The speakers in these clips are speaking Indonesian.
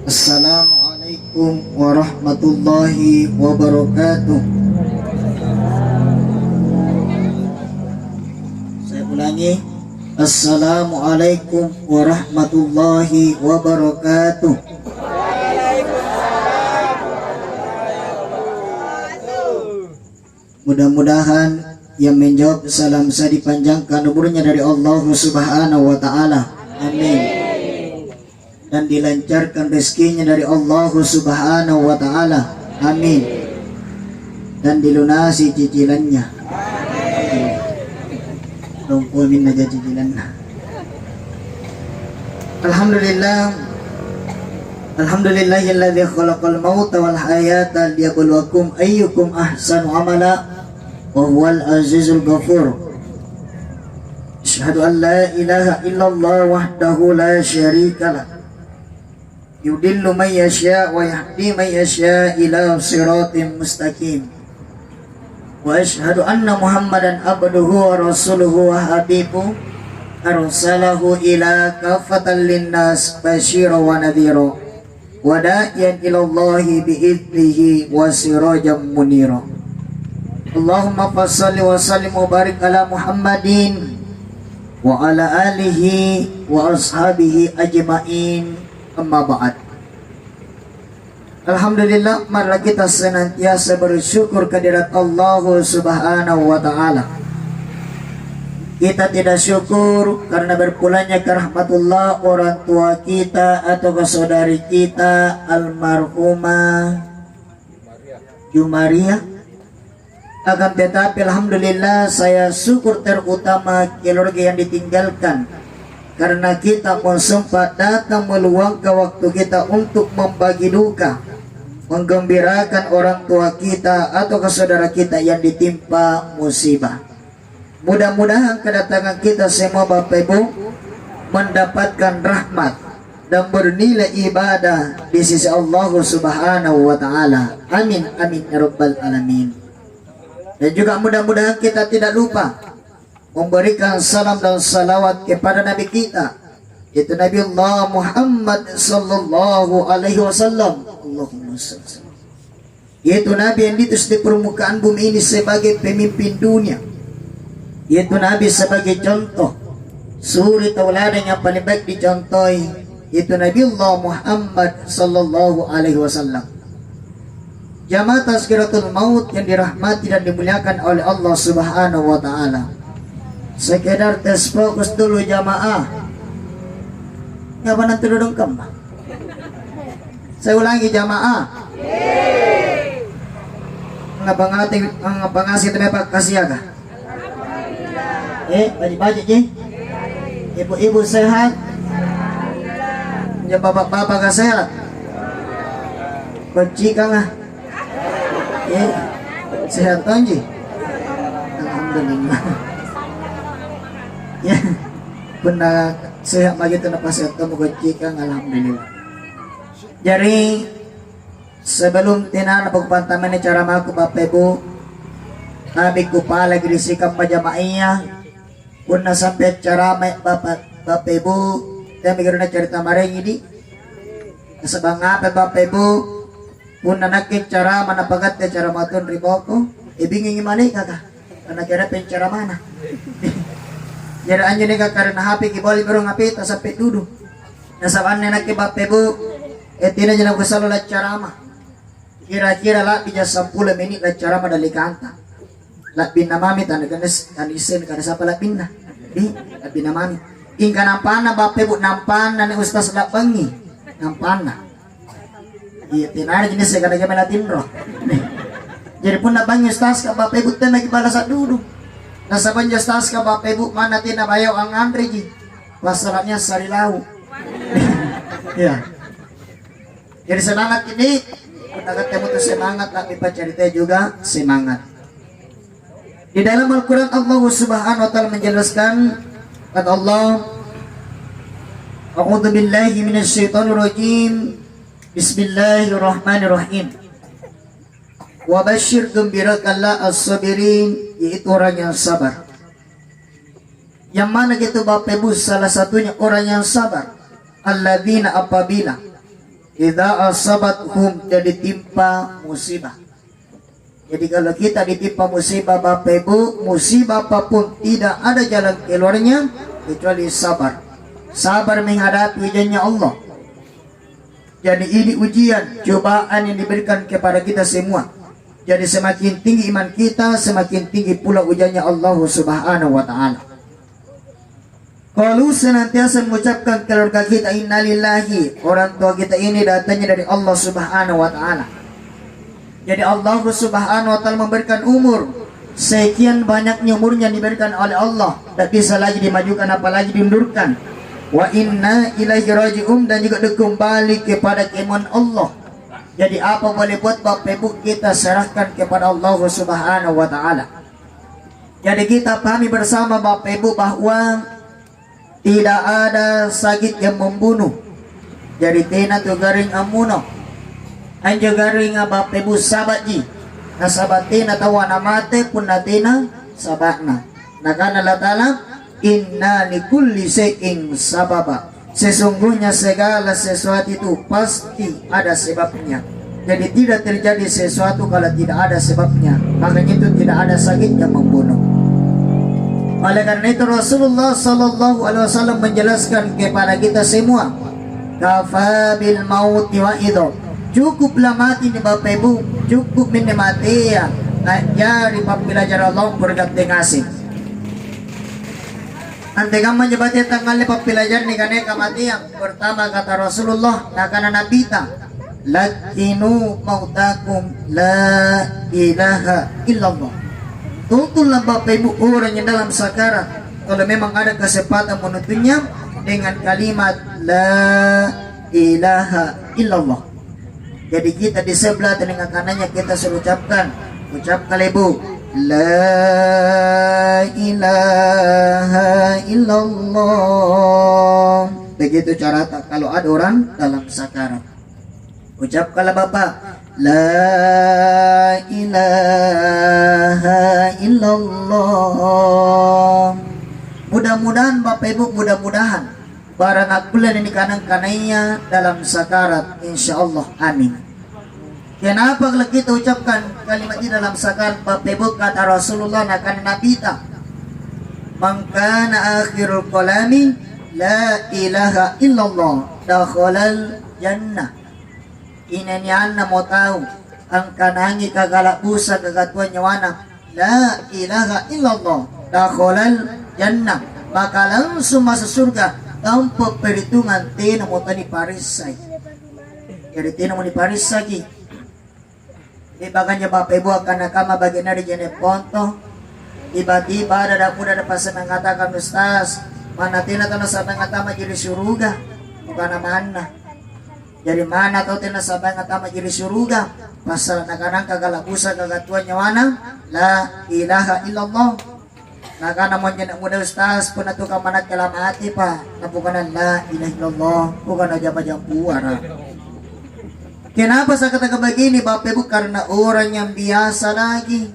Assalamualaikum warahmatullahi wabarakatuh. Saya ulangi. Assalamualaikum warahmatullahi wabarakatuh. Mudah-mudahan yang menjawab salam saya dipanjangkan umurnya dari Allah Subhanahu wa taala. Amin. Dan dilancarkan rezekinya dari Allah Subhanahu wa taala. Amin. Dan dilunasi cicilannya. Amin. Tunggu min aja cicilannya. Alhamdulillah. Alhamdulillahilladzi khalaqal mauta wal hayata liyabluwakum ayyukum ahsanu amala wa huwal azizul ghafur. Asyhadu an la ilaha illallah wahdahu la syarikalah. Yudillu man yasha' wa yahdi man yasha' ila siratim mustaqim. Wa asyhadu anna Muhammadan abduhu wa rasuluhu wa habibuhu arsalahu ila kafatan linnas basyira wa nadhira wa da'iyan ila Allahi bi'idnihi wa sirajan munira. Allahumma fassalli wa sallim wa barik ala Muhammadin wa ala alihi wa ashabihi ajma'in. Amma ba'd. Alhamdulillah, marilah kita senantiasa bersyukur kehadirat Allah Subhanahu wa taala. Kita tidak syukur karena berpulangnya ke rahmatullah orang tua kita atau saudari kita almarhumah Jumaria. Akan tetapi alhamdulillah saya syukur terutama keluarga yang ditinggalkan, karena kita pun sempat datang meluangkan waktu kita untuk membagi duka, menggembirakan orang tua kita atau saudara kita yang ditimpa musibah. Mudah-mudahan kedatangan kita semua Bapak Ibu mendapatkan rahmat dan bernilai ibadah di sisi Allah Subhanahu wa taala. Amin amin ya rabbal alamin. Dan juga mudah-mudahan kita tidak lupa memberikan salam dan salawat kepada Nabi kita, yaitu Nabi Allah Muhammad sallallahu alaihi wasallam. Allahumma salli. Yaitu Nabi yang diutus di permukaan bumi ini sebagai pemimpin dunia, yaitu Nabi sebagai contoh suri tauladan yang paling baik dicontohi, yaitu Nabi Allah Muhammad sallallahu alaihi wasallam. Jamaah Tazkiratul Maut yang dirahmati dan dimuliakan oleh Allah Subhanahu wa taala. Sekedar tes fokus dulu jamaah. Ngapa nanti duduk kemah? Saya ulangi jamaah. Ngasih tempat kasih ya? Baji-baji ji. Ibu-ibu sehat? Ya bapak-bapak sehat? Kunci kang sehat tonji. Alhamdulillah. Ya, benar sehat begitu napa sehat kamu kunci-kang alhamdulillah. Jadi sebelum tinan pagpantaman ni cara maku Bapak Ibu, nabi ko pala girisikap pajamaiyah kung nasampai cara may Bapak Ibu kami gano'n na cerita maring ini nasabang nga Bapak Ibu kung nanakit cara manapagat na cara matun riboko ibingin imani kaka anakira pen cara mana jaraan yun ka karena hapi kibali berong hapi tasapit dudu nasabaan na nakibap Bapak Ibu tina dyan ang kusalo la cara ma kira-kira la bija 10 menit la cara madali kanta la binamamit anaganes anisen kada sa pala pinna di la binamamit ingka nampana Bapak Ibu nampana ni ustaz la bangi nampana iya tinara jenis kada gamay natin ro jadi pun nabangi ustaz ka Bapak Ibu tan nagibala sa dudu nasaban ustaz ka Bapak Ibu man natin nabayaw ang andre ji wasalapnya sarilaw ya jadi semangat ini ketemu tuh semangat tapi cerita juga semangat. Di dalam Al-Quran Allah Subhanahu wa ta'ala menjelaskan kata Allah, A'udzu billahi minasyaitonir rajim. Bismillahirrahmanirrahim. Wa basyir gembirakanlah as-sabirin, yaitu orang yang sabar. Yang mana gitu Bapak Ibu salah satunya orang yang sabar. Alladzina apabila idza asabathum, jadi timpa musibah. Jadi kalau kita ditimpa musibah Bapak Ibu, musibah apapun tidak ada jalan keluarnya kecuali sabar. Sabar menghadapi ujiannya Allah. Jadi ini ujian, cobaan yang diberikan kepada kita semua. Jadi semakin tinggi iman kita, semakin tinggi pula ujiannya Allah Subhanahu wa ta'ala. Kalau senantiasa mengucapkan keluarga kita innalillahi, orang tua kita ini datangnya dari Allah Subhanahu wa ta'ala. Jadi Allah Subhanahu wa ta'ala memberikan umur sekian banyaknya umurnya diberikan oleh Allah, tak bisa lagi dimajukan apalagi diundurkan. Wa inna ilaihi raji'un, dan juga kembali kepada kemauan Allah. Jadi apa boleh buat Bapak Ibu, kita serahkan kepada Allah Subhanahu wa ta'ala. Jadi kita pahami bersama Bapak Ibu bahwa tidak ada sakit yang membunuh. Jadi tina tu garing amuno anja garing Bapak Ibu sabatji nasabatina tawana mate pun natina sabatna. Nakana Allah Ta'ala inna likulli shay'in sababa, sesungguhnya segala sesuatu itu pasti ada sebabnya. Jadi tidak terjadi sesuatu kalau tidak ada sebabnya. Makanya itu tidak ada sakit yang membunuh. Oleh karena itu Rasulullah sallallahu alaihi wasallam menjelaskan kepada kita semua, kafa bil mauti wa idho, cukuplah mati nih Bapak Ibu, cukup mati ya. Jari pembelajar Allah berganti ngasih. Ante kamu menyebutnya tanggalnya pembelajar nih karena kematian. Pertama kata Rasulullah, nakana nabita, lakinu mautakum la ilaha illallah. Tuntunlah Bapak Ibu orang yang dalam sakarat, kalau memang ada kesempatan menuntutnya dengan kalimat la ilaha illallah. Jadi kita di sebelah telinga kanannya kita suruh ucapkan Ibu, la ilaha illallah. Begitu cara kalau ada orang dalam sakarat. Ucapkanlah Bapak, la ilaha illallah. Mudah-mudahan Bapak Ibu, mudah-mudahan barang akulah ini kanan-kanannya dalam sakarat, insyaallah, amin. Kenapa kalau kita ucapkan kalimat ini dalam sakarat Bapak Ibu, kata Rasulullah akan nabita, mangkana akhirul qalami la ilaha illallah dakhalal jannah. Inanian na mo tahu ang kanangi kagalak busa kagatuan nyawana la ilaha illallah dakhalal jannah, maka langsung masuk surga tanpa perhitungan. Tino mo tani parisay. Jadi tino mo ni parisay. Ibaganya Bapak Ibu akan nakama bagian dari jene ponto. Tiba-tiba ada muda ada pas mengatakan Ustaz, mana tina tanah sampai ngatama jadi suruga, bukan mana. Jadi mana kau tina sampai ngatama jadi suruga? Pasal nakanan kagalabusa kagatuan nyawana la ilaha illallah. Nakana mo jene muda Ustaz pun atu ka manat kelamati pa. Napukanan la ilaha illallah, bukan aja bajang puara. Kenapa saya katakan begini Bapak Ibu? Karena orang yang biasa lagi,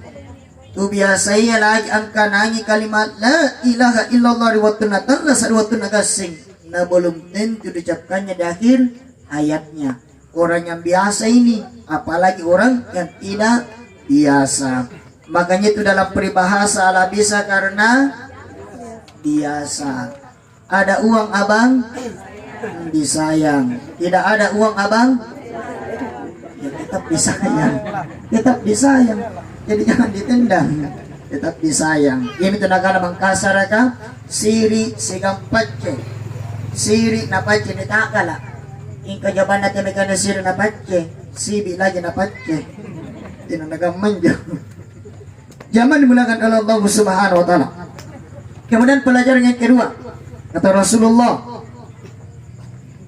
tu biasanya lagi ang kanangi kalimat la ilaha illallah riwatun natalla sarwatun nagasing na belum tentu diucapkannya di akhir hayatnya. Orang yang biasa ini, apalagi orang yang tidak biasa. Makanya itu dalam peribahasa ala bisa karena biasa. Ada uang abang disayang, tidak ada uang abang ya tetap disayang, tetap disayang. Jadi jangan ditendang, tetap disayang. Ini tenaga namang kasaraka siri sigang pace, siri na pace ni takala. Ingka jaban natin na siri na pace, sibi lagi na pace. Tinanaga manja. Zaman dimulakan oleh Allah Subhanahu wa ta'ala. Kemudian pelajaran yang kedua, kata Rasulullah,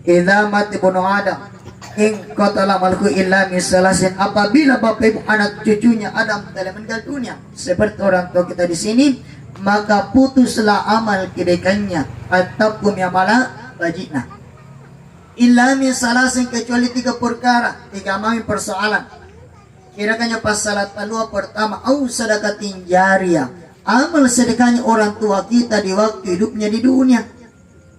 idza mati bunu Adam in qatala malku illa misalasin, apabila Bapak Ibu anak cucunya Adam telah meninggal dunia seperti orang tua kita di sini, maka putuslah amal kebaikannya ataupun yamala bajina illa misalasin, kecuali 3 perkara, 3 main persoalan. Kirakannya pas salat palua pertama, au sedekatin jariyah, amal sedekahnya orang tua kita di waktu hidupnya di dunia,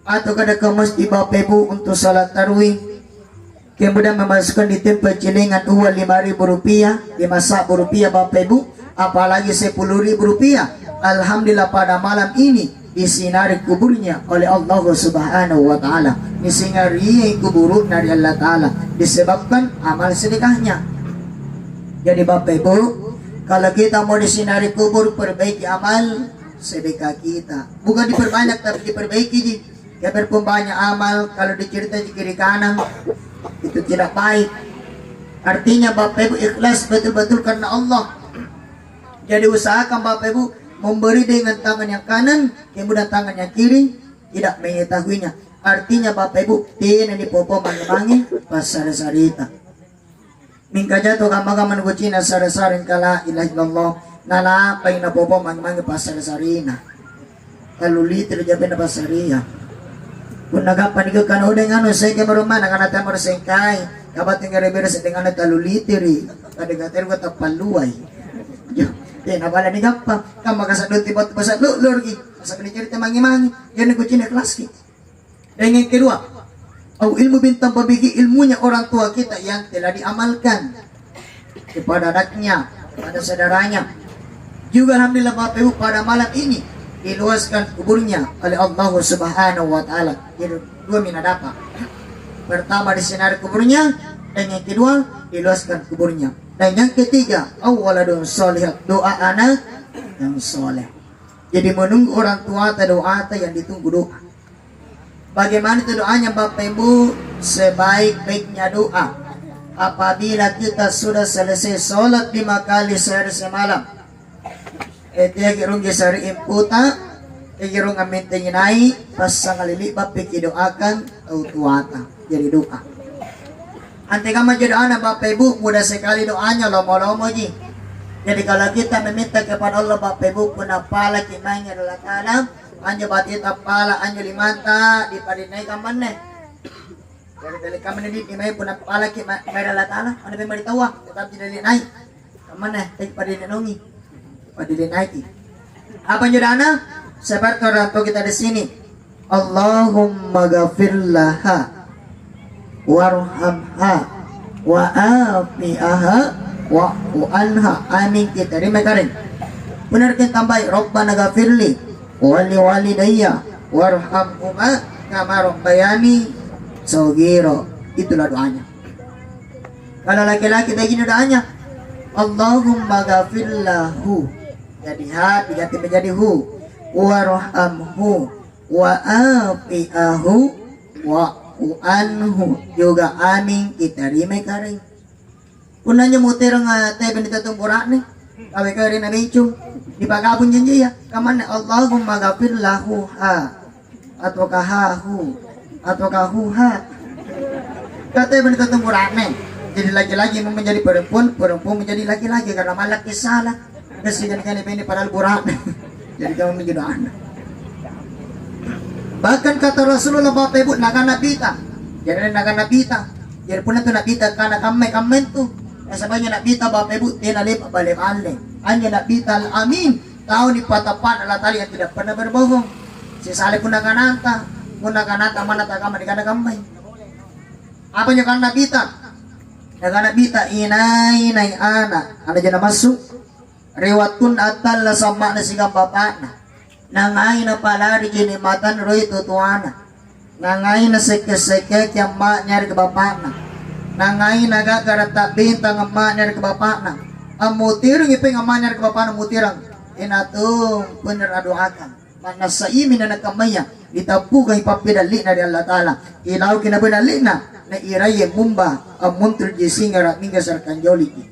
atau kada ke masjid Bapak Ibu untuk salat tarawih. kemudian memasukkan di tempat celengan uang 5.000 rupiah, 5 rupiah Bapak Ibu, apalagi 10.000 rupiah. Alhamdulillah pada malam ini disinari kuburnya oleh Allah Subhanahu wa Ta'ala, disinari kubur dari Allah Ta'ala disebabkan amal sedekahnya. Jadi Bapak Ibu, kalau kita mau disinari kubur, perbaiki amal sedekah kita, bukan diperbanyak tapi diperbaiki. Ya berpun banyak amal kalau dicerita di kiri kanan itu tidak baik. Artinya Bapak Ibu ikhlas betul-betul karena Allah. Jadi usahakan Bapak Ibu memberi dengan tangan yang kanan, kemudian tangan yang kiri tidak mengetahuinya. Artinya Bapak Ibu tidak dipopo mangi-mangi pasar sarita. Mingka jatuh kamaga menugucina sarasarin kala ilah illallah nala pay na popo mangi-mangi pasar sarina. Kalau liter jabe na pasaria. Kung nagapanig ka na udeng ano say kamaruman nakanata mo sengkay kabat nga rebera sa dengan talulitiri kadigater ko tapaluay. Di nabala ni gappa kama kasadot tibot basa lorgi sa pinikirita mangi-mangi yan ko kelas ki. Dan yang kedua, ilmu bintang pabigi ilmunya orang tua kita yang telah diamalkan kepada anaknya, kepada saudaranya. Juga alhamdulillah Bapak Ibu pada malam ini diluaskan kuburnya oleh Allah Subhanahu wa Ta'ala. Dua minadapa. Pertama disinari kuburnya, dan yang kedua diluaskan kuburnya. Dan yang ketiga, awaladun soleh, doa anak yang soleh. Jadi menunggu orang tua atau doa yang ditunggu doa. Bagaimana itu doanya Bapak Ibu? Sebaik-baiknya doa apabila kita sudah selesai sholat 5 kali sehari semalam. Etiya girong gisari imputa, girong amin tinginay, pasangalili bapi kidoakan tuwata. Jadi doa. Anti ka doa na Bapak Ibu, mudah sekali doanya lomo-lomo ji. Jadi kalau kita meminta kepada Allah Bapak Ibu, punapala kimanya Allah Ta'ala, anjo bati tapala, anjo limanta, di padinay kamanne. Jadi dali kamanne di may punapala kimaya Allah Ta'ala, ano ba maritawa, tetap didalinay. Kamanne, tay padinanongi. Padilinaiki. Apa judana? Seperti orang tua kita di sini. Allahumma ghafir laha warhamha wa afi'aha wa anha. Amin kita terima kasih. Benar kita tambah Rabbana ghafirli wa li walidayya warhamhuma kama rabbayani shaghira. Itulah doanya. Kalau laki-laki begini doanya, Allahumma ghafir lahu. Jadi ha diganti menjadi hu, warhamhu wa afi'ahu wa anhu. Juga amin kita terima kasih. Punanya mutir nga tebe nito tong burak ni. Kawe ka rin na bicho. Di pagabon janji ya. Kaman Allahumma ghafir lahu ha. Atau kahahu. Atau kahuha. Kata nito tong burak ni. Jadi laki-laki menjadi perempuan, perempuan menjadi laki-laki karena malaki salah. Kasi kan ini padahal burak. Jadi kamu menjadi anak. Bahkan kata Rasulullah Bapak Ibu naganapita. Jadi naganapita. Jadi pun itu napita karena kamay tu. Sabanya nakita Bapak Ibu tinalip balik-balik. Anya nakita al-amin. Tahu ni patapan Allah tali yang tidak pernah berbohong. Si salih pun nakananta. Pun nakananta mana takama di kana kamay. Apa nyo kan nakita? Nakanapita inay anak. Ano dyan na masuk? Rewatun atal na sama na sigang bapak na. Nangay na palari kinimatan roy tutuana. Nangay na seke-seke kiyang ma nyari ke bapak na. Nangay na gagarata bintang ang ma nyari ke bapak na. Ang mutirang iping ang ma nyari ke bapak na mutirang. Inatong peneradoakan. Mana sa imin na nagkamaya. Itapu kay papidali na di Allah Ta'ala. Ilaw kinabinali na iray mumba ang muntro di singara mingga sarkan joliki.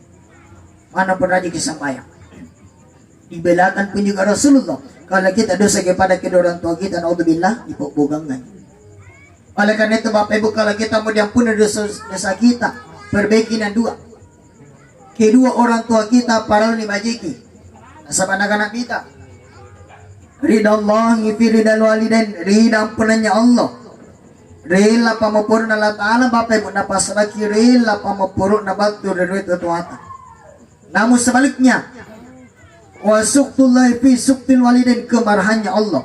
Mana pun raja kisamaya. Dibelakan pun juga Rasulullah. Kalau kita dosa kepada kedua orang tua kita, naudzubillah, dipobogangan. Oleh karena itu Bapak Ibu, kalau kita mau diampuni dosa kita, perbaiki na dua. Kedua orang tua kita para ni majiki. Sa anak-anak kita. Ridha Allah fi ridal walidain, ridha ampunannya Allah. Rela pamapuro na Allah Ta'ala Bapak Ibu napasaraki rela pamapuro na batu dari tutuata. Namun sebaliknya wa suqtullahi fi suqtil walidain, kemarahannya Allah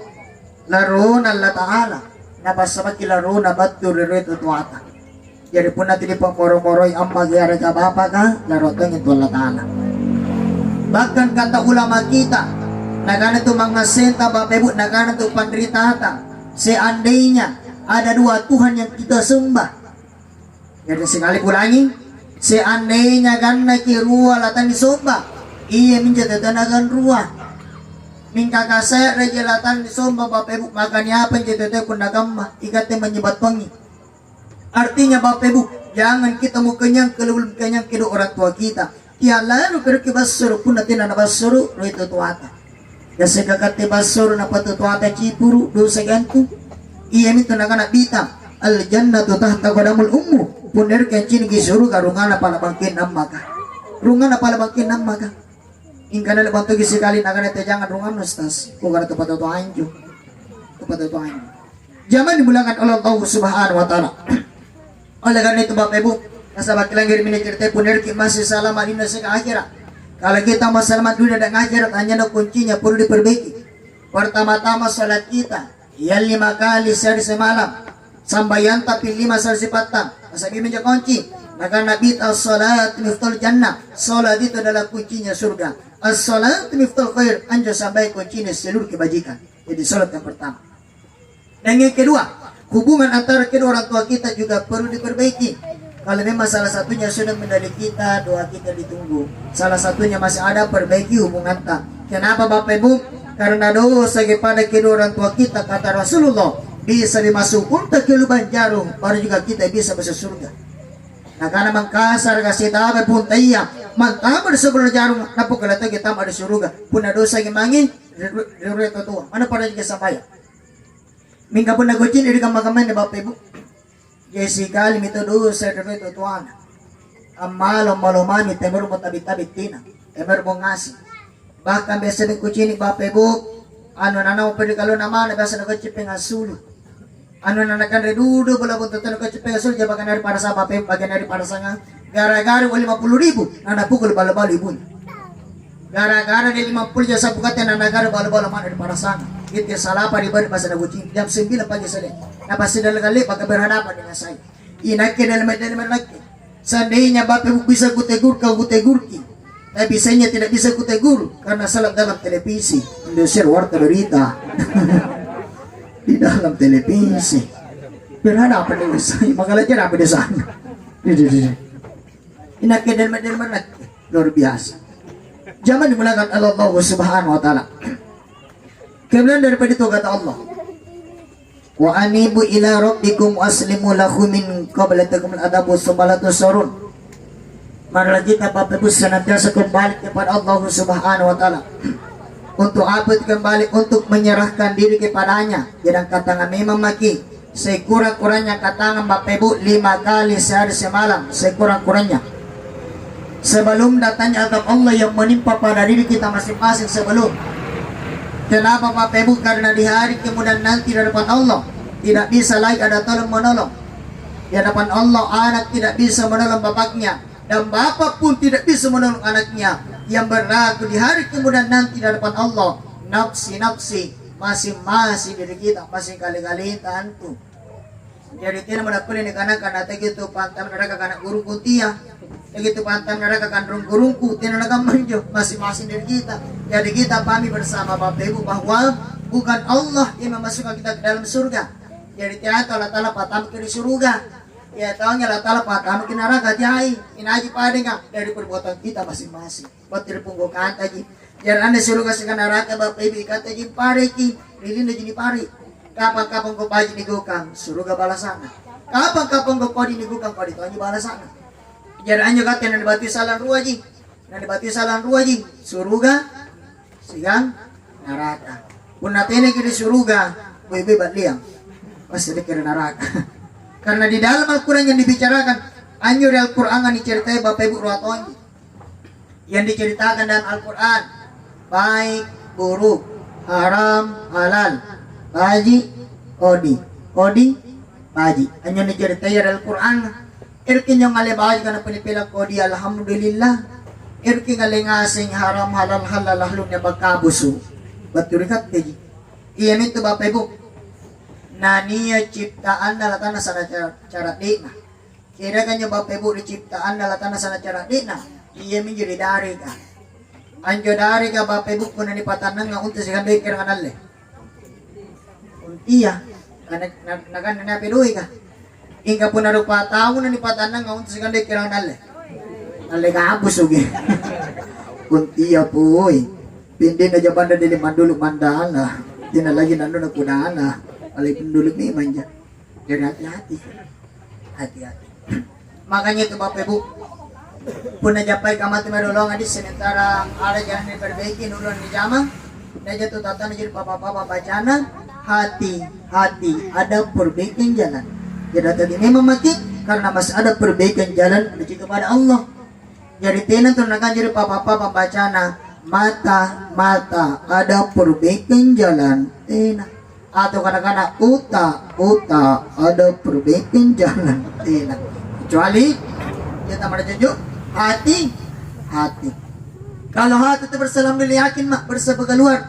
larun Allah Ta'ala napasaraki larun na batu dari tutuata. Jadi pun nanti di pemoro-moroi amma gara ka bapak ka larotong itu Allah Ta'ala. Bahkan kata ulama kita, nagana itu mangasenta bapak ibu, nagana itu panderitata. Seandainya ada dua Tuhan yang kita sembah. Jadi sekali ulangi, seandainya ganna ki ruah latan disembah, iya menjadi tanagan ruah. Mingka kasaya raja latan disembah bapak ibu, makanya apa yang jadi pun nagamma ikatnya menyebat pengi. Artinya bapak ibu, jangan kita mau kenyang kelulun kenyang kedua orang tua kita. Ya lalu pergi basuru pun nanti nana basuru roh itu tuata. Ya segakati basuru napa tuata cipuru dosa gantung. Iya itu nak bita al jannatu tahta qadamul ummu. Puner kencing di surga rungana pala bangkin namaka. Rungana pala bangkin namaka. Ingkana lebantu gisi kali nagana te jangan rungan ustaz. Ku gara tempat tu anju. Tempat tu anju. Zaman dimulakan oleh Allah Subhanahu wa taala. Oleh karena itu Bapak Ibu, nasabah kelangir mini cerita puner ki masih selamat di nasi akhirat. Kalau kita mau selamat dunia dan akhirat, hanya ada kuncinya perlu diperbaiki. Pertama-tama salat kita yang 5 kali sehari semalam, sambayan tapi 5 sehari sepatang. Masabi menjadi kunci. Maka Nabi as-salat miftul jannah. Salat itu adalah kuncinya surga. As-salat miftul khair, anja sampai kuncinya seluruh kebajikan. Jadi salat yang pertama. Dan yang kedua, hubungan antara kedua orang tua kita juga perlu diperbaiki. Kalau memang salah satunya sudah menjadi kita, doa kita ditunggu. Salah satunya masih ada, perbaiki hubungan kita. Kenapa Bapak Ibu? Karena dosa kepada kedua orang tua kita, kata Rasulullah, bisa dimasukkan ke lubang jarum, baru juga kita bisa masuk surga. Nah karena mengkasar kasih tahu pun tayang, mantap di sebelah jarum, napo kalau kita ada surga. Punya dosa gimana? Riwayat tua. Mana pada juga sampai? Mingga pun nagucin dari kamar-kamar ni Bapak Ibu. Jesi kali mito dosa dari itu tuan. Amalo malumani temur mo tabit-tabit tina. Temur mo ngasih. Bahkan biasa ni kucini Bapak Ibu. Ano na mo pwede kalau naman biasa nagucipin asulu. Ano na nakan redudo bola buntot nagucipin asulu. Jabakan dari para sa Bapak Ibu. Bagian dari para sa nga. Gara-gara 50,000. Nanapukul bala-bala ibu. Gara-gara di 50 jasa bukatnya nanagara bala-bala mana dari para sa nga. Itu salah apa diberi masa nagucing jam 9 pagi sore. Napasi dalam kali pakai berhadapan dengan saya. Inake dalam laki. Seandainya Bapak Ibu bisa kutegur kau kutegurki. Tapi bisanya tidak bisa kutegur karena salah dalam televisi. Indonesia warta berita. Di dalam televisi. Berhadapan dengan saya. Makanya apa di sana. Inake dalam laki. Luar biasa. Zaman dimulakan Allah Subhanahu wa taala. Kemudian daripada itu kata Allah, wa anibu ila rabbikum aslimu lahu min qabla takumul adabu sabalatu surun. Marilah kita Bapak Ibu senantiasa kembali kepada Allah Subhanahu wa taala. Untuk apa kembali? Untuk menyerahkan diri kepadanya. Jangan katakan memang maki sekurang-kurangnya katakan Bapak Ibu 5 kali sehari semalam, sekurang-kurangnya. Sebelum datangnya azab Allah yang menimpa pada diri kita masing-masing sebelum. Kenapa Bapak Ibu? Karena di hari kemudian nanti di hadapan Allah tidak bisa lagi ada tolong menolong. Di hadapan Allah anak tidak bisa menolong bapaknya, dan bapak pun tidak bisa menolong anaknya. Yang berlaku di hari kemudian nanti di hadapan Allah, nafsi-nafsi masing-masing diri kita, masing kali-kali tantu. Jadi tidak menakuli karena begitu pantam neraka karena guru kutia. Begitu pantam neraka kan gurungku tidak neraka manjo masing-masing dari kita. Jadi kita pahami bersama Bapak Ibu bahwa bukan Allah yang memasukkan kita ke dalam surga. Jadi tiada Allah Ta'ala patam ke di surga. Ya tahunya Allah Ta'ala patam ke neraka jai. Inaji pada enggak dari perbuatan kita masing-masing. Buat terpunggu kata ji. Jangan anda surga sekan neraka Bapak Ibu kata ji pare ki. Lilin jadi pare. Kapan-kapan kau baji digukang surga balasana. Kapan-kapan kau padi digukang padi tuannya balasana. Jadi kata yang dibati salan ruaji. Yang dibati salan ruaji. Surga siang neraka. Pun natene kiri surga, bebe batliang. Pasti dikira neraka. Karena di dalam Al-Quran yang dibicarakan, anjur Al-Quran yang diceritai Bapak Ibu Ruatonji. Yang diceritakan dalam Al-Quran, baik, buruk, haram, halal, baji, kodi, baji. Anjur diceritai dalam Al-Quran. Irkin yung alibahay ka na pinipilang kodi, alhamdulillah. Irkin alingasing haram, halal, halal, halal na pagkabuso. Ba't yurikat kayo? Iyan ito Bapak Ibu. Na niya ciptaan na lata na sana cara di na. Kira kan yung Bapak Ibu diciptaan nalatan na sa natira di na. Iya min jadi dari ka. Anjo dari ka Bapak Ibu kung nanipatanan nga unta siya kandoy kira kanal eh. Iya. Nagan na piluhi ka. Inka po narupa tao nanipatanan nga unta siya kandoy kira kanal eh. Nalay ka hapos ugi. Kuntiya po eh. Pindi na jaban na dili mandulog mandala. Di na lagi nando na kunana. Alay pendulog ni manja. Jadi hati-hati. Hati-hati. Makanya itu Bapak Ibu pun najapai kamati madolong di sementara ada jangan diperbaiki nulun di jamang na jatuh tata na jadi papa-papa bacana hati-hati ada perbaikan jalan. Jadi tadi memang mati karena masih ada perbaikan jalan menuju kepada Allah. Jadi tenan tunakan jadi papa-papa bacana mata ada perbaikan jalan tenan atau kadang-kadang uta ada perbaikan jalan tenan. Kecuali kita menunjuk hati. Kalau hati itu berselam yakin mak bersih keluar,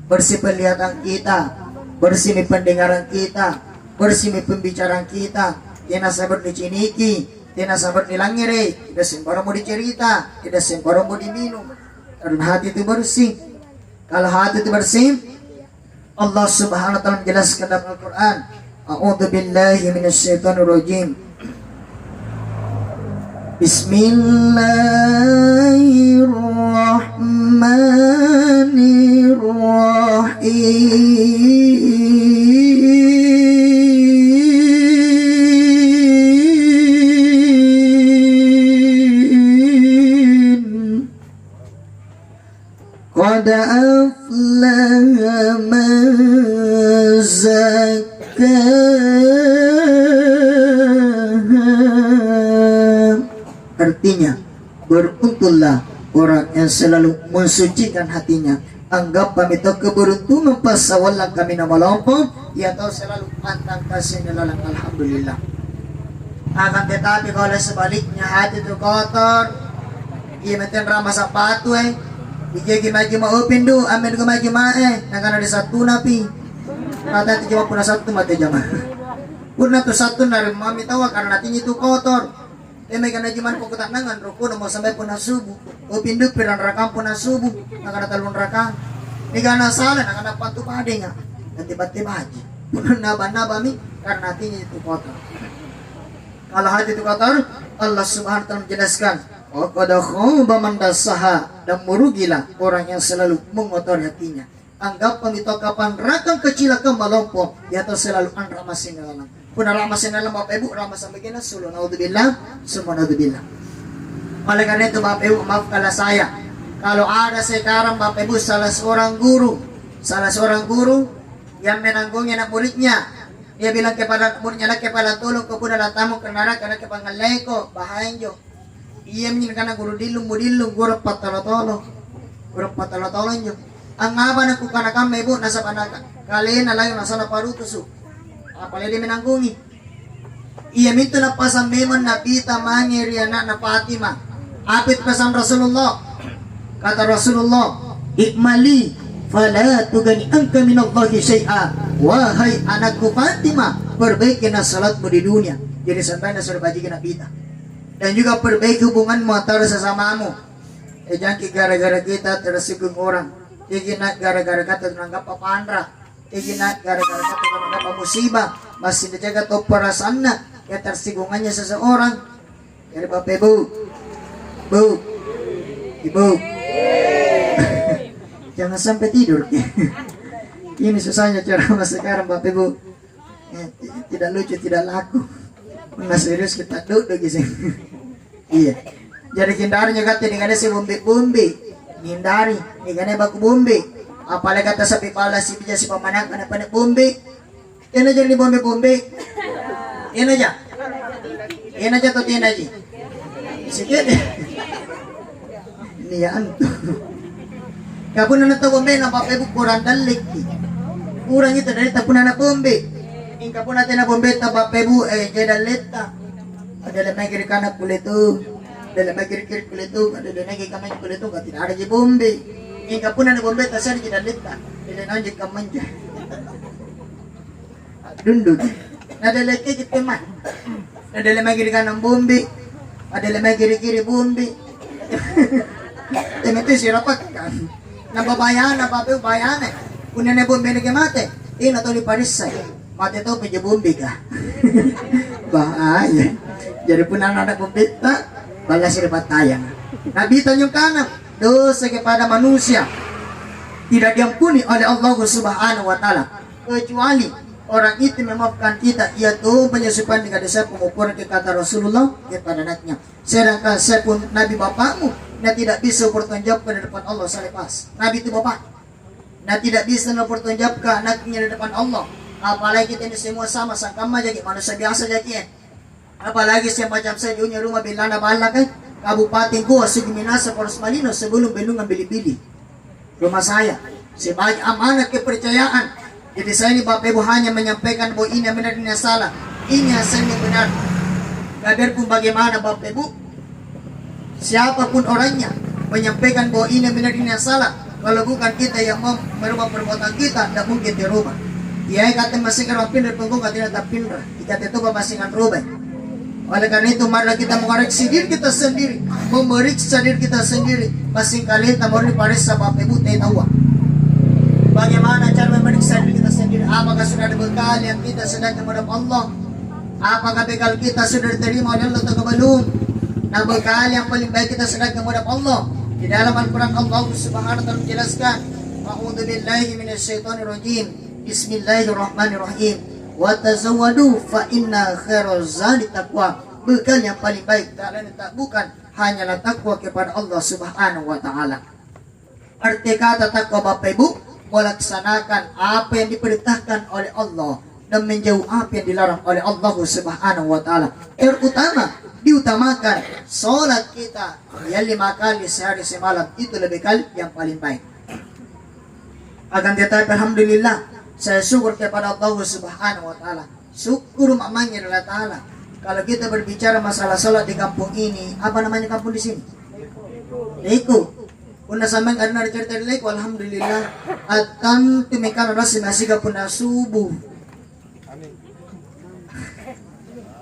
bersih penglihatan kita, bersih pendengaran kita, bersih pembicaraan kita. Tidak sabar diciniki, tidak sabar dilangire, tidak sembarang mau dicerita, tidak sembarang mau diminum. Karena hati itu bersih. Kalau hati itu bersih, Allah Subhanahu wa taala menjelaskan dalam Al-Qur'an, A'udzu billahi minasyaitonir rajim. Bismillahirrahmanirrahim. Qad aflaha man zakkaha. Artinya, beruntunglah orang yang selalu mensucikan hatinya. Anggap kami itu keberuntungan pas sawalang kami nama lompong, ia tahu selalu pantang kasih nelalang alhamdulillah. Akan tetapi kalau sebaliknya hati itu kotor, ia meten ramah sapatu ije gimaju maupin do, amin gimaju mae, nakana di satu napi. Kata itu jawab puna satu mati jama. Puna tu satu nari mami tawa karena hatinya itu kotor. May kana jiman ko kutanangan ruko no mo sampai puna subuh. O pinduk piran rakam puna subuh, nakana talun rakam. Ni kana sala nakana patu pade nga. Tiba-tiba haji. Puna naba mi karena hatinya itu kotor. Kalau hati itu kotor, Allah Subhanahu wa taala menjelaskan, "Wa qad khaba man dassaha," dan merugilah orang yang selalu mengotori hatinya. Anggap pamito kapan rakang kecil akan melompo, ya atau selalu an ramasin dalam. Puna ramasin dalam Bapak Ibu, ramasan begini sulu naudzubillah, semua naudzubillah. Oleh karena itu Bapak Ibu, maaf kalau saya, kalau ada sekarang Bapak Ibu salah seorang guru yang menanggungi anak muridnya, dia bilang kepada muridnya, kepada tolong kau pun ada tamu kenara karena kepangaleko bahain jo. Iya menyenangkan guru dilung guru patalo-tolo jo. Ang ngaba na kukana kami Ibu nasa panaka kalian na lang nasa naparutusu. Apalagi menanggungi. Iya minto na pasamemon na pita mangiriana na Fatima. Apit pesan Rasulullah. Kata Rasulullah, "Ikmali fala tugani angka minallahi syai'a." Wahai anakku Fatima, perbaiki na salatmu di dunia. Jadi sampai na suruh bajikan na pita. Dan juga perbaiki hubunganmu antara sesamamu. Jangan gara-gara kita tersinggung orang. Jangan gara-gara kata menanggap papandra. Iginat gara-gara kata mendapat musibah masih dijaga to perasaannya ya tersinggungannya seseorang. Jadi Bapak Ibu jangan sampai tidur. Ini susahnya ceramah sekarang Bapak Ibu, tidak lucu tidak laku. Nggak serius kita duduk di sini. Iya, jadi hindari juga tidak ada si bumbi hindari tidak baku bumbi. Apalagi kata sapi pala si bija si pamanak anak panik bombe. Yan aja ni bombe. Yan aja to tin aja. Sikit. Niyan to. Kapun na to bombe na Bapak Ibu kurang dalik. Kurang itu dari tapun na bombe. Ingka pun natin na bombe ta Bapak Ibu jedaleta. Ada lemay kiri kanak kulitu. Ada lemay kiri kulitu. Ada lemay kamay kulitu. Tidak ada di bombe. Ingka pun na bombe ta sir jedaleta. Tidak nanti kamanja. Dunduk. Nadaleke kita mah. Nadala may giri ka ng bumbi. Nadala may giri-giri bumbi. Temete sirapat ka. Nababayan, nababayan eh. Kung na bumbi na gamate, natuli parisay. Mati to, medyo bumbi ka. Bahaya. Jadi pun anak pembita, balas sirapat tayang. Nabitan yung kanang, dosa kepada manusia. Tidak diampuni oleh Allah Subhanahu wa Ta'ala, kecuali orang itu memaafkan kita, yaitu penyusupan dengan desa pengukuran kata Rasulullah kepada anaknya. Sedangkan saya pun Nabi bapakmu, yang tidak bisa bertanggungjawab di depan Allah selepas. Nabi itu bapak, yang tidak bisa bertanggungjawab anaknya di depan Allah. Apalagi kita ini semua sama, sangkama jadi manusia biasa jadi. Apalagi saya macam saya punya rumah Bilana Balak Kabupaten Goa, Sugi Minasa, Poros Malino, sebelum Bendungan Bili-Bili. Rumah saya sebagai amanat kepercayaan. Jadi saya ini Bapak Ibu hanya menyampaikan bahwa ini yang benar, ini yang salah, ini yang benar. Biarpun bagaimana Bapak Ibu, siapapun orangnya menyampaikan bahwa ini yang benar, ini yang salah, kalau bukan kita yang mau merubah perbuatan kita, tidak mungkin dirubah. Dia kata masing kan pindah penggong tidak tak pindah. Kita itu masing kan rubah. Oleh karena itu marilah kita mengoreksi diri kita sendiri, memeriksa diri kita sendiri. Masing kali kita mau diparisa Bapak Ibu tahu. Bagaimana cara memeriksa diri kita sendiri? Apakah sudah ada bekal yang kita sedang menghadap Allah? Apakah bekal kita sudah diterima oleh Allah atau belum? Nah, bekal yang paling baik kita sedang menghadap Allah. Di dalam Al-Quran Allah Subhanahu wa Ta'ala menjelaskan, A'udzu billahi minasyaitonir rajim. Bismillahirrahmanirrahim. Wa tazawwadu fa inna khairaz zadi taqwa. Bekal yang paling baik tak lain tak bukan hanyalah takwa kepada Allah Subhanahu wa Ta'ala. Arti kata takwa Bapak Ibu, melaksanakan apa yang diperintahkan oleh Allah dan menjauh apa yang dilarang oleh Allah Subhanahu wa Ta'ala. Terutama diutamakan sholat kita yang 5 kali sehari semalam, itu lebih kali yang paling baik. Akan tetapi alhamdulillah, saya syukur kepada Allah Subhanahu wa Ta'ala. Syukur mamanya Allah Ta'ala. Kalau kita berbicara masalah sholat di kampung ini, apa namanya kampung di sini? Leiko. Una samang karena cerita di Leiko, alhamdulillah. Atan tumikan rasi masih kapuna subuh.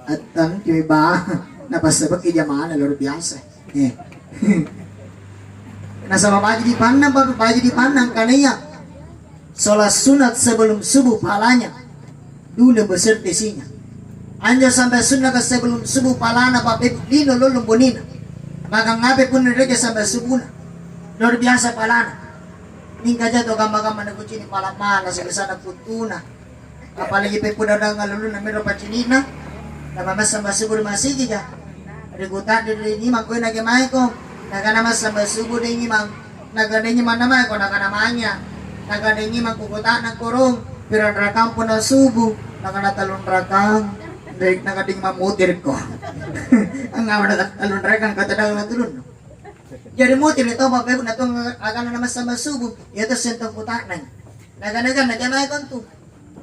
Atan tumiba. Napasabak ijamahan na luar biasa. Nasa babaji di Panang, babaji di Panang kanaya. Sholat sunat sebelum subuh palanya. Dulu besertisinya. Anja sampai sunat sebelum subuh palana bapak lino lulung bonina. Maka ngabe pun mereka sampai subuh. Luar biasa palana. Ningka jatuh gamba-gamba na kucini palamana sa sana putuna. Apalagi pe puna na ngalulu na meron pacinina. Namamas sampai subuh masih ka. Rigutan dari ini mang koy nagamay ko. Naganamas sampai subuh dari ini mang naganenyi man namay ko naganamanya. Naganenyi mang kukutaan ng kurong. Piran rakang po na subuh. Naganatalon rakang. Nagading mamutir ko. Ang nga natalon rakang katadang natulun. Jadi mutir ito Bapak Ibu na itong akan na naman sa masubo. Ito sentong kutanan. Naganagan, nagamay ko ito.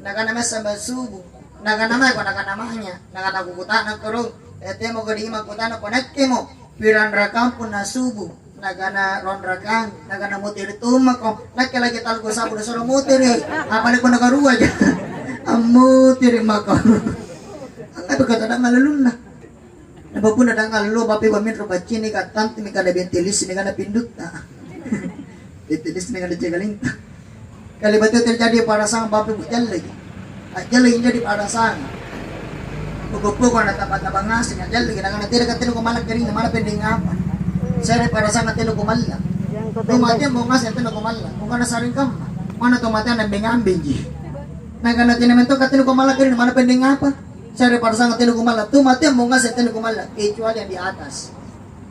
Naganaman sa masubo. Naganamay ko, naganamanya. Naganakukutaan ng kurong. Ito mo galing magkutanan ko. Nagke mo. Piran rakang po na subo. Nagana ron rakang. Nagana mutir ito mako. Nagkalagi talgo sa puno. Soro mutir eh. Apalik ko nagaruwa dyan. Ang mutir mako. Ang pagkatadang malalun na. Napapuna dang kalulu bapi bamin robachi ni katan mi kada bentilis ni kada pindut. Bentilis ni kada jagaling. Kali betul terjadi pada sang bapi bujal lagi. Ajal lagi jadi pada sang. Pukul-pukul na tapat-tapat ngasih ajal lagi nang natira katino kumalak kering mana pending apa. Saya pada sang katino kumalak. Tumatyan mo ngasih katino kumalak. Kung kana saring kam. Mana tumatyan ang bengamben ji. Nagana tinamento katino kumalak kering mana pending apa. Saya pada sangat tinu kumala, tu mati mo nga sa tinu kumala, kecuali yang di atas.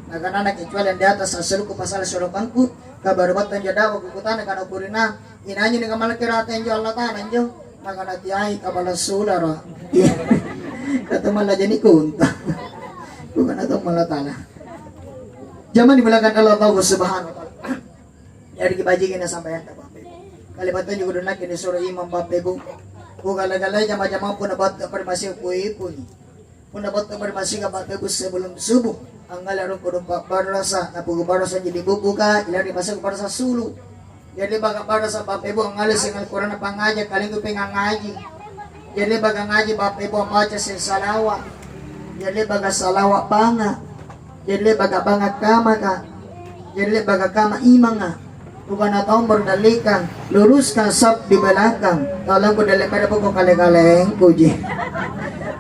Nagana kecuali yang di atas, asal ko pasal sorokanku, kabarubatan jadawa kukutan kana purina, inanyo ni kamala kirata yang Allah tanan jo, nagana tiay kabala sulara. Katumala jani kunta. Bukan atau malatala. Zaman dibelakan Allah Subhanahu wa Ta'ala. Dari kibajikin na sampai Bapak. Kalibatan juga doon lagi disuruh imam Bapak Ibu. Galay-galay jama-jama po nabat na parmasyo po ipon. Po nabat na parmasyo ka Bapak Ibu sebelum subuh. Ang ngalarong ko doon barasa na pugubarasa jadi bubuka. Ilari masang para sa sulu. Jadi baga para sa Bapak Ibu ang alis ang Al-Quran na pangaja. Kaling ko pingangaji. Jadi baga ngaji Bapak Ibu ang baca sa salawa. Jadi baga salawak banga. Jadi baga banga kama ka. Jadi baga kama imang nga. Bukan na taong berdalikan. Luruskan sab di belakang. Tolong ko dali pada po ko kaleng-kaleng kuji.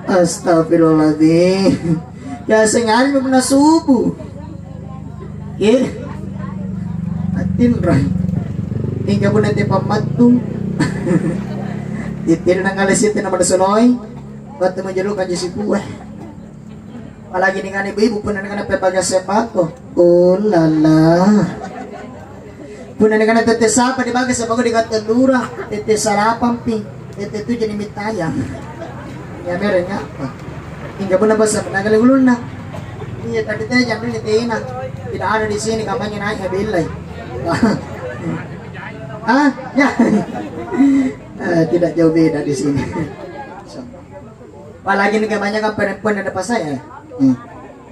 Astagfirullahaladzim. Kaya sengaja mo na subuh. Yeah. Atin ray. Hingga po natin pamatung. Itin ng alisit na madasunoy. Ba't naman jalukan dyan si buhay. Palagi ni nga ni ibu po na nga napapagas sepato. Oh lala. Puna na nga natatesapa di bagas sa bago di katalura. Tetesarapang pi. Tetetu dyan imitayang. Ya meron nga pa. Hingga po na ba sa nagaligulol na. Iya tadi teh jam ini tina. Tidak ada di sini kampanye naik bilai. Ah, ya. Tidak jauh beda di sini. So. Apalagi nih kebanyakan perempuan ada pas saya.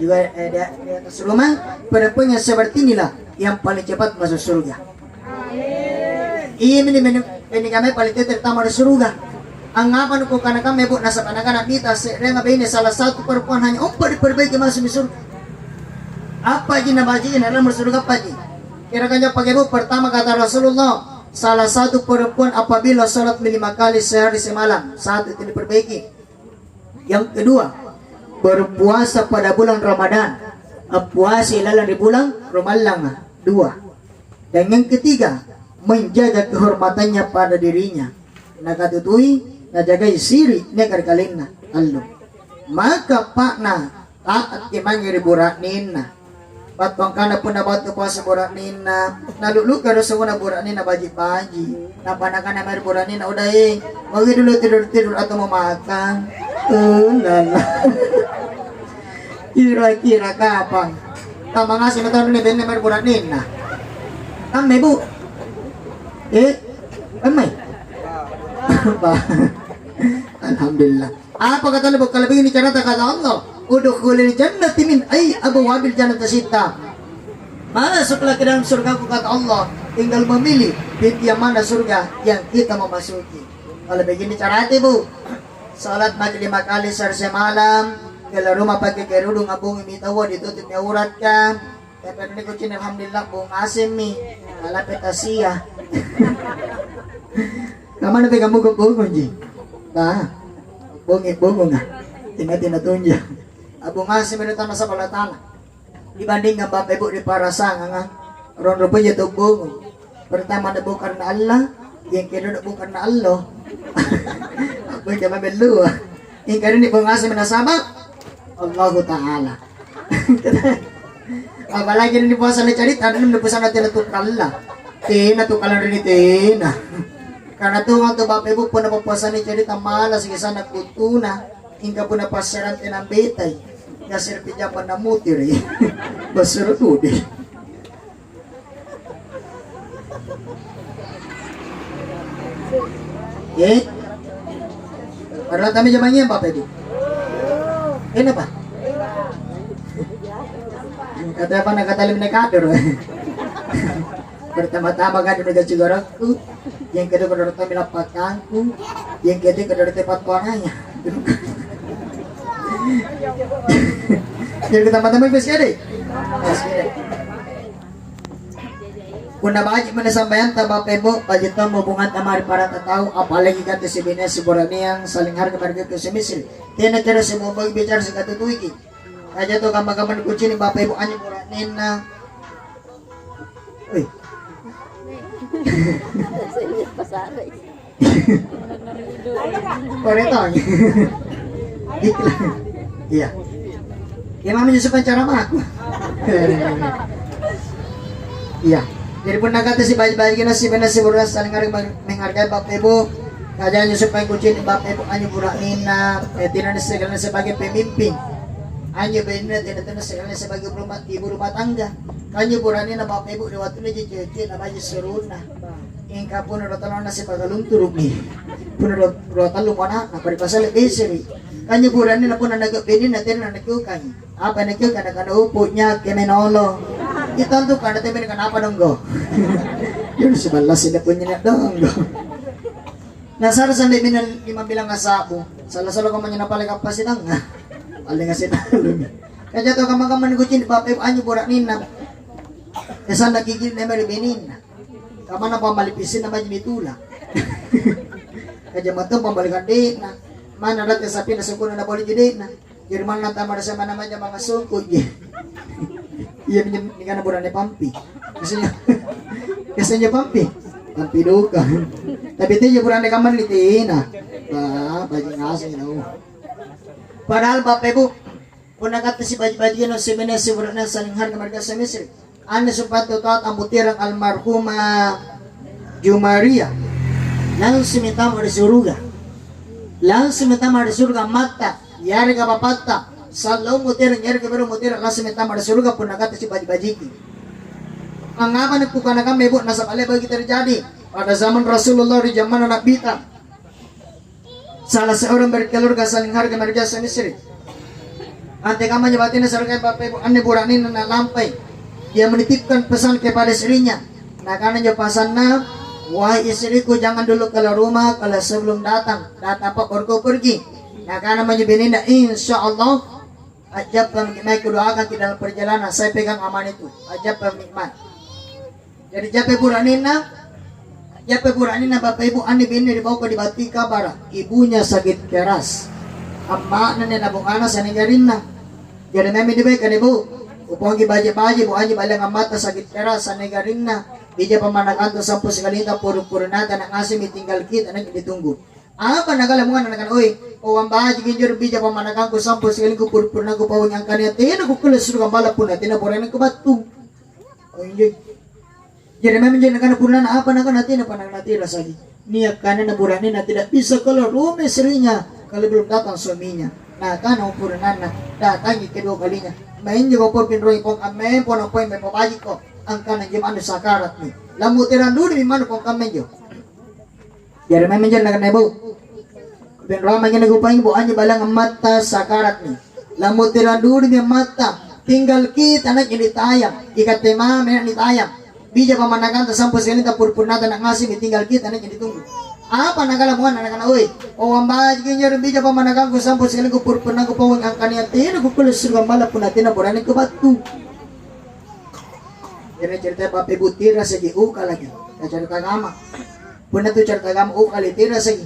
Juga di atas rumah perempuan yang seperti inilah yang paling cepat masuk surga. Ini kami paling terutama di surga. Ang ngapan ko kana kami bu nasa anak-anak kita serena ini salah satu perempuan hanya diperbaiki masuk surga. Apa aja nabajiin dalam surga apa aja? Kira-kira pakai bu pertama kata Rasulullah, salah satu perempuan apabila sholat 5 kali sehari semalam saat itu diperbaiki. Yang kedua, berpuasa pada bulan Ramadan. Puasa ilalang di bulan Ramadan 2. Dan yang ketiga, menjaga kehormatannya pada dirinya. Nakatutui najagai siri negarkalina allo maka pakna taat kimangiri buraknina patong kana pun na batu puasa buraknina nalulu karo sunguna buraknina baji-baji napanakan na mer buraknina udah magi dulu tidur atau mau makan lala kira-kira kapan tama nga sinatano ni Ben na mer buraknina kami bu amay Alhamdulillah. Apa kata lebih kalau begini cara kata Allah, udkhulil jannati min abwabil jannati sita. Masuklah ke dalam surga kata Allah, tinggal memilih pintu yang mana surga yang kita mau masuki. Kalau begini cara Bu, salat maghrib 5 kali sehari semalam, kalau rumah pakai kerudung abung imitawa ditutup aurat kan. Tapi ini kucing alhamdulillah bung asim mi, ala petasia. Kamu nanti kamu kunci. Nah, bongong nga. Tingnan tunja. Abong asim menutan sa palatana. Dibanding nga bapak ibu di parasang nga. Ron pa niya bongong. Pertama na bukan na Allah, yang kedua na bukan na Allah. Ako yung mabelu. Yang kedua ni bong asim menasabak Allah Ta'ala. Apalagi ni puasa na cerita, ano puasa natin natukallah. Natukalan rin ito. Karena tuh waktu bapak ibu pun puasa ni jadi malas sige sana kutuna hingga pun pasyaran tinang betay ya serpija pa na mutir basura tuh deh karena kami zamannya bapak ibu apa kata apa nak kata lebih nekadur pertama-tama kan udah sigaraku yang kedua kedua milapatkanku yang ketiga kedua tempat warnanya jadi teman-teman bersih kuna baji mana sambayan tabak pebo baji tamu hubungan tamari para tahu apalagi kata si bina si borani yang saling harga mereka ke semisil tiada cara semua bagi bicara si kata tuiki aja tuh kamar-kamar kucing bapak ibu anjing boranin na Koretong. Iya. Ya mama nyusupan cara aku. Iya. Jadi pun nak kata si bayi-bayi kena si benar si buras saling menghargai bapak ibu. Kajian nyusupan kucing bapak ibu anyu burak nina. Tidak segala sebagai pemimpin. Anyu benar tidak segala sebagai ibu rumah tangga. Kanyo burani na bapak ibu di waktu ni jadi na bayi seruna. Ingka pun ada talon nasi pagalung turuk ni. Pun ada talung mana na paripasal beseri. Kanyo burani na pun na nagpili na tin na nagyukan. Apa nagyukan na upo niya kemenolo. Kita tu kan natin kenapa donggo. Yun sebelah sila punya donggo. Nasar sandi minal 5 bilang asabu. Salah-salah ko man napalik ang pasidang. paling ngasih talong. Kaya to kamang-kamang kucing bapak ibu anyo burak nina. Kesan nagigil na maribinin na. Kama na pamalipisin na majini tula. Kaya matong pambalikan din na. Mana dati sa pinasungkon na balik din na. Jadi mana tamar sa mana naman mga sungkod. Iya ni kana burak ni pampi. Kasi niya pampi. Pampi duka. Tapi tiyo burak ni kamar litiin na. Bajing asing na. Padahal bapak ibu puna kata si baju-baju no sebenarnya sebenarnya saling harga mereka semestri. Anda sempat tahu ang butirang almarhumah Jumaria. Langsung minta ada surga. Langsung minta ada surga mata. Yari ka papata. Selalu mutirang yari ka baru mutirang langsung minta ada surga puna kata si baju-baju. Ang apa nagpukan na kami ibu nasa kali bagi terjadi pada zaman Rasulullah di zaman anak bita. Salah seorang berkeluarga saling harga mereka semestri. Ante kama nyebatin sarga bapak ibu ane buranin na lampai. Dia menitipkan pesan kepada istrinya. Nah karena pesan na, wahai istriku jangan dulu keluar rumah kalau sebelum datang. Datang apa baru pergi. Nah karena menyebini na insya Allah ajab pemikmat kudoakan di dalam perjalanan. Saya pegang aman itu. Ajab pemikmat. Jadi jape buranin na bapak ibu ane bini dibawa ke di Batika Barat. Ibunya sakit keras. Amma na nabung anak sa negarin na. Jadi memi dibaik kan ibu. Upogi baje-baje bu aja balang mata sakit keras sa negarin na. Bija pamanakan to sampo sekalita puro-puro nata nang asim tinggal kita nang ditunggu. Apa nagalamungan na oy o ang baje ginjur bija pamanakan ko sampo sekalin ko puro-puro na ko pawang ang kanya tena ko kulo suruh bala pun natin na boran ko batu. O injay. Jadi memi jangan kana punan apa nakan natin na panang natira sagi. Niya kana na buranin na tidak bisa kalau rumah istrinya kalau belum datang suaminya. Nah kan umpuran na datang kedua kalinya. Main juga por pinroy kong amen po na po may papaji ko ang kanang jim ano sakarat ni. Lamutiran dulu di mana kong kamen jo. Jadi main menjan na kanebo. Pinroy man ginagupay bo anya balang mata sakarat ni. Lamutiran dulu di mata tinggal kita na kinitayang ikatema men nitayang. Bija pamanakan ta sampo sekali ta purpurnata na ngasim tinggal kita na ditunggu. Apa nagalamuan anak-anak oi o amba ginyo bija pamanakan ko sampo sekali ko purpurna ko pawang ang kaniya tino ko kulo surga mala pun natin na borane ko batu. Jadi cerita bape butira segi uka lagi. Cerita agama. Puna tu cerita agama uka litira segi.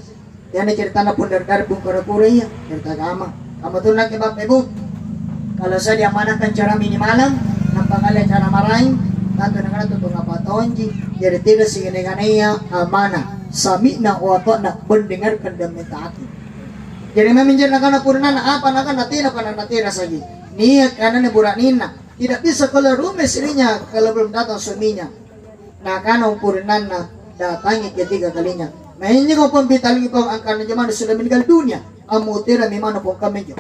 Yan cerita na pun dar bung kura-kura iya cerita agama. Kamu tu nak bape bu. Kalau saya diamanahkan cara minimalang, nampak kalian cara marahin, nanti nak tu ngapa tonji. Jadi tidak singenegania amanah. Sami na otot na mendengarkan dan mentaati. Jadi meminjam nakana purna na apa nakana natira kana natira sagi. Niat kana ne buranina. Tidak bisa kalau rumah istrinya kalau belum datang suaminya. Nakana purna na datangi ketiga kalinya. Mainnya kau pembitaling kau angkana zaman sudah meninggal dunia. Amutira mimano pun kami jo.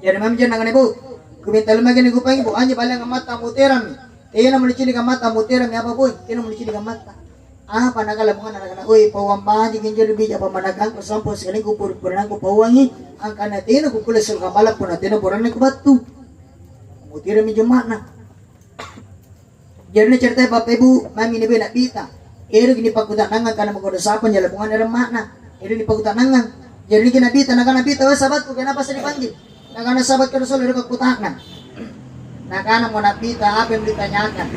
Jadi meminjam nakana ibu. Kumintal magani kupang ibu anya balang mata amutira mi. Iya naman cini mata amutira mi apa boy? Kino mo cini mata. Apa nagalamungan anak-anak oy pawamba di ginjur bija pamanagang ko sampo sekali ko purpuran ko pawangi ang kanatino ko kulis sa kamalak po natin na buran ko batu mutira mi jumana jadi na cerita bapak ibu mami ni bina bita ero gini pakutanangan kana magodasapan jalabungan na ramana ero ni pakutanangan jadi gina bita nakanabita wa sabat ko kenapa sa dipanggil nakana sabat ka Rasul ero kakutanan nakana mo nabita apa yang ditanyakan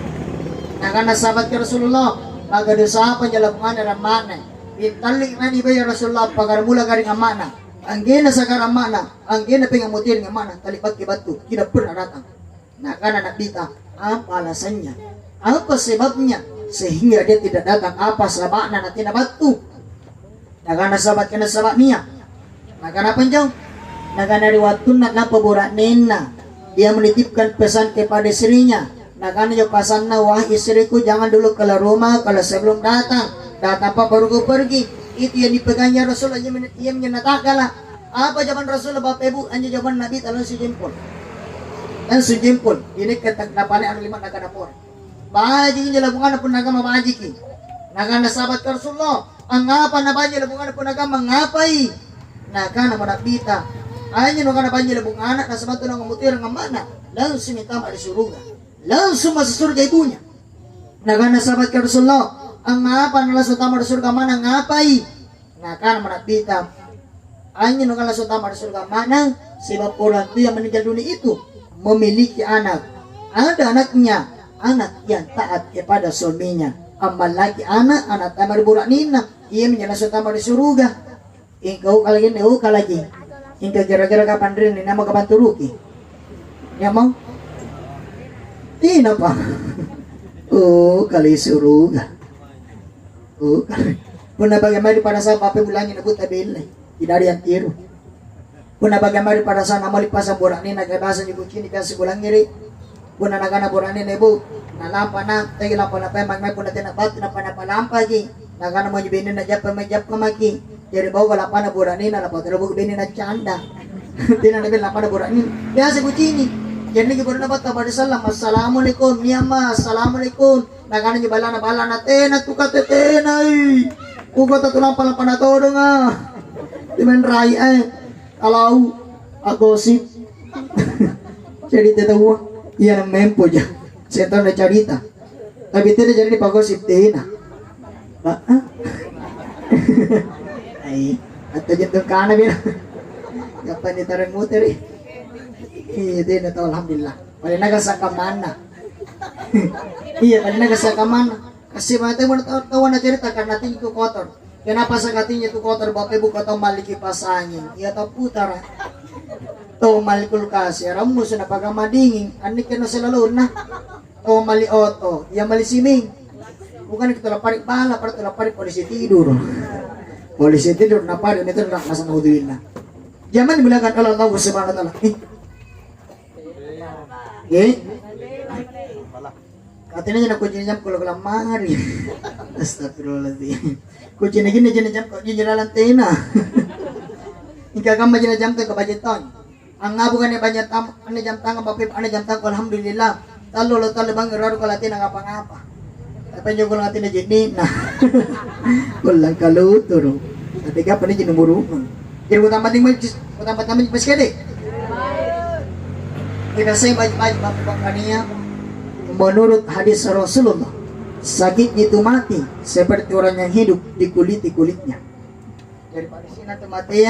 nakana sabat ka Rasulullah magadosa pa jalabungan na ramana italik na ni ba ya Rasulullah pagaramula garing amana ang gina sa karamana ang gina pingamutir ng amana talipat kibatu tidak pernah datang nakana nabita apa alasannya apa sebabnya sehingga dia tidak datang apa sebabnya na tinabatu nakana sabat kana sabat niya nakana panjang nakana riwatun na pabura nena dia menitipkan pesan kepada istrinya. Nakana yung pasan na wah istriku jangan dulu keluar rumah kalau sebelum datang pa baru ko pergi itu yang dipegangnya Rasul yang menyatakala apa zaman Rasul bapak ibu anja zaman Nabi talon si jempol dan si jempol ini ketang napane anu lima nakanapor baji ini labungan pun nagama baji ki nakana sahabat Rasulullah ang apa na baji labungan pun nagama ngapai nakana manabita anya nakana baji labungan na sabato nang mutir ng mana langsung minta di surga langsung masuk surga ibunya. Nakana sahabat ka Rasulullah, ang apa nala sa tama surga mana ngapai? Nakana manabita, Hanya nung kalasot tama di surga. Mana sebab orang itu yang meninggal dunia itu memiliki anak. Ada anaknya, anak yang taat kepada suaminya. Amal lagi anak tamar burak nina. Ia menyalasot tama di surga. Ingkau kali ini, lagi. Ingkau kira-kira kapan rin nama kapan turuki? Ya mau? Tina pa. Kali surga. Kali. Puna bagaimana pada saat pape bulangin aku tabil. Tidak ada yang tiru. Puna bagaimana pada saat nama lipasang burak nina kebasa ni bucini kasi bulang ngiri. Puna nagana burak nina ibu. Nalampa na, tagi lampa na pa, magmay puna tinapat, napalampa gi. Nagana mo yung na japa maki. Jadi bawa lapan na buranin na lapat na bugin na canda. Tinanabil lapan na buranin. Biasa kucini. Jadi gibur na bata pada salam. Assalamualaikum miyama. Assalamualaikum. Nagana nyo bala na tena tuka tetena. Ugo tatulang palang panatodo nga. Timan ray kalau agosip. Jadi tetawa. Iyan ang mempo dyan. Sentol na charita. Tapi tidak jadi pagosip tena. Ay, at dyan doon ka na bin. Kapan itaran mo teri. Hindi na to, alhamdulillah. Palinaga sa kamana. Iya, palinaga sa kamana. Kasi mga tayo tawa na cerita karena natin ito kotor. Kenapa sa katin ito kotor, bapak ibu katong maliki pasangin. Iya to putara. To malikul kasi. Aram mo sa napagamadingin. Anik ka na sila loon na. To mali oto. Iya mali siming. Bukan kita laparik bala, para laparik polisi tidur. Polisi tidur napa dan itu nak masa naudzubillah. Jangan dibilangkan Allah Subhanahu wa taala. Katanya nak kunci jam kalau kelamari. Astagfirullahaladzim. Kunci gini jam kok jalan tena. Ika kama jam tu kebajitan. Ang bukan ni banyak tam, ane jam tangan bapip, ane jam tangan alhamdulillah. Talo bang raru kalatin ngapa-ngapa. Apa yang kalau natin na jenin na walang kaluturo tapi ka pa na jinumurungan jadi mo tamad namin paskede kasi baik-baik bang kaniya menurut hadis Rasulullah sakit itu mati seperti orang yang hidup di kulitnya daripada sini mati ya